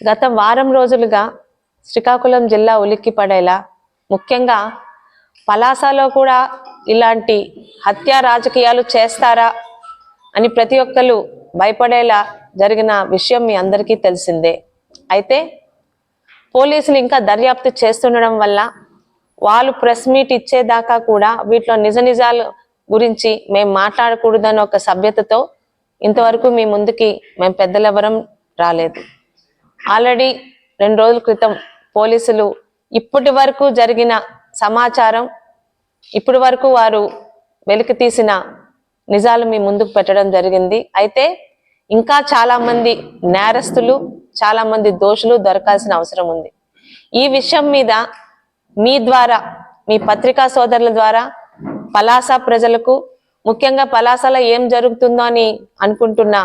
గత వారం రోజులుగా శ్రీకాకుళం జిల్లా ఉలిక్కిపడేలా, ముఖ్యంగా పలాసలో కూడా ఇలాంటి హత్యా రాజకీయాలు చేస్తారా అని ప్రతి ఒక్కరు భయపడేలా జరిగిన విషయం మీ అందరికీ తెలిసిందే. అయితే పోలీసులు ఇంకా దర్యాప్తు చేస్తుండడం వల్ల వాళ్ళు ప్రెస్ మీట్ ఇచ్చేదాకా కూడా వీటిలో నిజ నిజాలు గురించి మేము మాట్లాడకూడదని ఒక సభ్యతతో ఇంతవరకు మీ ముందుకి మేము పెద్దలెవరం రాలేదు. ఆల్రెడీ 2 రోజుల క్రితం పోలీసులు ఇప్పటి వరకు జరిగిన సమాచారం, ఇప్పటి వరకు వారు వెలికి తీసిన నిజాలు మీ ముందుకు పెట్టడం జరిగింది. అయితే ఇంకా చాలా మంది నేరస్తులు, చాలా మంది దోషులు దొరకాల్సిన అవసరం ఉంది. ఈ విషయం మీద మీ ద్వారా, మీ పత్రికా సోదరుల ద్వారా పలాస ప్రజలకు, ముఖ్యంగా పలాసలో ఏం జరుగుతుందో అని అనుకుంటున్న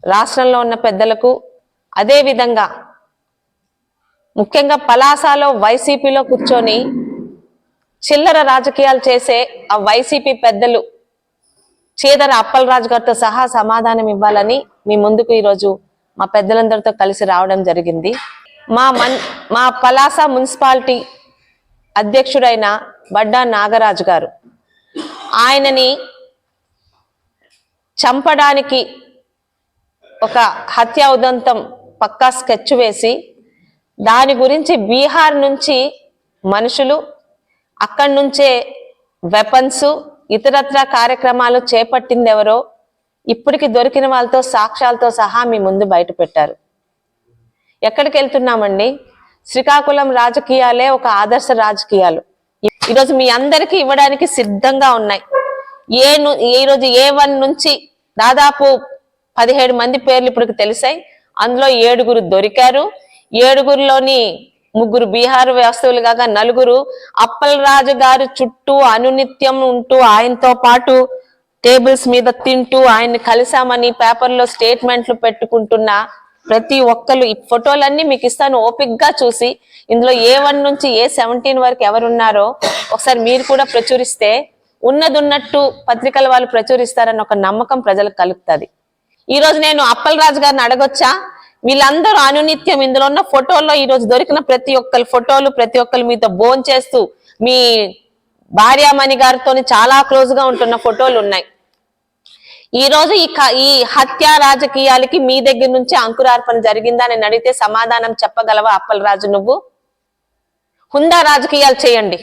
రాష్ట్రంలో ఉన్న పెద్దలకు, అదే విధంగా ముఖ్యంగా పలాసలో వైసీపీలో కూర్చొని చిల్లర రాజకీయాలు చేసే ఆ వైసీపీ పెద్దలు చేదర అప్పలరాజు గారితో సహా సమాధానం ఇవ్వాలని మీ ముందుకు ఈరోజు మా పెద్దలందరితో కలిసి రావడం జరిగింది. మా పలాస మున్సిపాలిటీ అధ్యక్షుడైన బడ్డా నాగరాజు గారు, ఆయనని చంపడానికి ఒక హత్యా ఉదంతం పక్కా స్కెచ్ వేసి, దాని గురించి బీహార్ నుంచి మనుషులు, అక్కడి నుంచే వెపన్స్, ఇతరత్ర కార్యక్రమాలు చేపట్టింది ఎవరో ఇప్పటికి దొరికిన వాళ్ళతో సాక్ష్యాలతో సహా మీ ముందు బయట పెట్టారు. ఎక్కడికి వెళ్తున్నామండి? శ్రీకాకుళం రాజకీయాలే ఒక ఆదర్శ రాజకీయాలు ఈరోజు మీ అందరికీ ఇవ్వడానికి సిద్ధంగా ఉన్నాయి. ఈరోజు A1 నుంచి దాదాపు 17 మంది పేర్లు ఇప్పటికి తెలిసాయి. అందులో 7 దొరికారు. 7లోని 3 బీహార్ వాస్తవులు కాగా 4 అప్పలరాజు గారు చుట్టూ అనునిత్యం ఉంటూ, ఆయనతో పాటు టేబుల్స్ మీద తింటూ, ఆయన్ని కలిసామని పేపర్లో స్టేట్మెంట్లు పెట్టుకుంటున్న ప్రతి ఒక్కరు. ఈ ఫోటోలన్నీ మీకు ఇస్తాను, ఓపిక్గా చూసి ఇందులో A1 నుంచి A17 వరకు ఎవరున్నారో ఒకసారి మీరు కూడా ప్రచురిస్తే ఉన్నట్టు పత్రికల వాళ్ళు ప్రచురిస్తారని ఒక నమ్మకం ప్రజలకు కలుగుతుంది. ఈరోజు నేను అప్పలరాజు గారిని అడగొచ్చా? వీళ్ళందరూ అనునిత్యం ఇందులో ఉన్న ఫోటోల్లో ఈరోజు దొరికిన ప్రతి ఒక్కరి ఫోటోలు, ప్రతి ఒక్కరు మీతో భోంచేస్తూ చేస్తూ మీ భార్యామణి గారితో చాలా క్లోజ్ గా ఉంటున్న ఫోటోలు ఉన్నాయి. ఈ రోజు ఈ హత్యా రాజకీయాలకి మీ దగ్గర నుంచి అంకురార్పణ జరిగిందా అని అడిగితే సమాధానం చెప్పగలవా అప్పలరాజు? నువ్వు హుందా రాజకీయాలు చేయండి.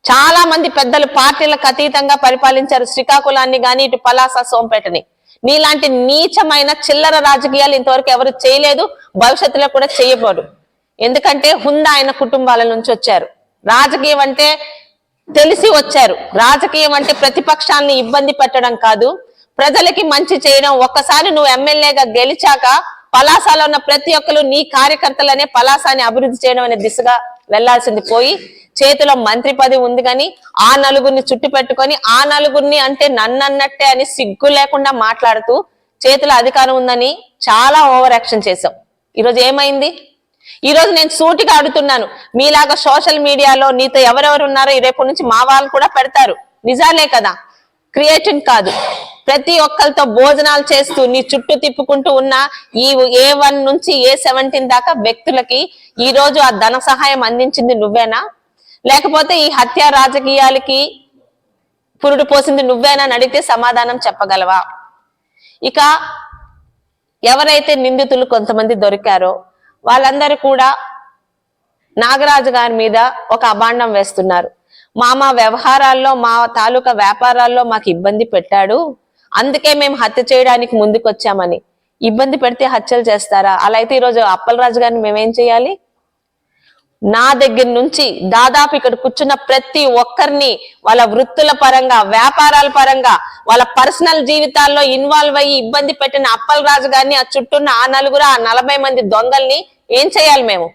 చాలా మంది పెద్దలు పార్టీలకు అతీతంగా పరిపాలించారు శ్రీకాకుళాన్ని గాని, ఇటు పలాస, సోంపేటని. నీలాంటి నీచమైన చిల్లర రాజకీయాలు ఇంతవరకు ఎవరు చేయలేదు, భవిష్యత్తులో కూడా చేయబోరు. ఎందుకంటే హుందా ఆయన కుటుంబాల నుంచి వచ్చారు. రాజకీయం అంటే తెలిసి వచ్చారు. రాజకీయం అంటే ప్రతిపక్షాలని ఇబ్బంది పెట్టడం కాదు, ప్రజలకి మంచి చేయడం. ఒక్కసారి నువ్వు ఎమ్మెల్యేగా గెలిచాక పలాసలో ఉన్న ప్రతి ఒక్కరు నీ కార్యకర్తలనే పలాసాని అభివృద్ధి చేయడం అనే దిశగా వెళ్లాల్సింది పోయి, చేతిలో మంత్రి పదవి ఉంది కానీ ఆ 4 చుట్టు పెట్టుకొని, ఆ 4 అంటే నన్నన్నట్టే అని సిగ్గు లేకుండా మాట్లాడుతూ చేతిలో అధికారం ఉందని చాలా ఓవర్ యాక్షన్ చేశాం. ఈరోజు ఏమైంది? ఈరోజు నేను సూటిగా అడుగుతున్నాను, మీలాగా సోషల్ మీడియాలో నీతో ఎవరెవరు ఉన్నారో రేపు నుంచి మా వాళ్ళు కూడా పెడతారు. నిజాలే కదా, క్రియేటింగ్ కాదు. ప్రతి ఒక్కరితో భోజనాలు చేస్తూ నీ చుట్టూ తిప్పుకుంటూ ఉన్న ఈ A1 నుంచి A17 దాకా వ్యక్తులకి ఈ రోజు ఆ ధన సహాయం అందించింది నువ్వేనా? లేకపోతే ఈ హత్యా రాజకీయాలకి పురుడు పోసింది నువ్వేనా అని అడిగితే సమాధానం చెప్పగలవా? ఇక ఎవరైతే నిందితులు కొంతమంది దొరికారో వాళ్ళందరూ కూడా నాగరాజు గారి మీద ఒక అభాండం వేస్తున్నారు. మా వ్యవహారాల్లో, మా తాలూకా వ్యాపారాల్లో మాకు ఇబ్బంది పెట్టాడు, అందుకే మేము హత్య చేయడానికి ముందుకు వచ్చామని. ఇబ్బంది పెడితే హత్యలు చేస్తారా? అలా అయితే ఈరోజు అప్పలరాజు గారిని మేమేం చేయాలి? నా దగ్గర నుంచి దాదాపు ఇక్కడ కూర్చున్న ప్రతి ఒక్కరిని వాళ్ళ వృత్తుల పరంగా, వ్యాపారాల పరంగా, వాళ్ళ పర్సనల్ జీవితాల్లో ఇన్వాల్వ్ అయ్యి ఇబ్బంది పెట్టిన అప్పలరాజు గారిని, ఆ చుట్టూన్న ఆ 4 ఆ 40 మంది దొంగల్ని ఏం చేయాలి మేము?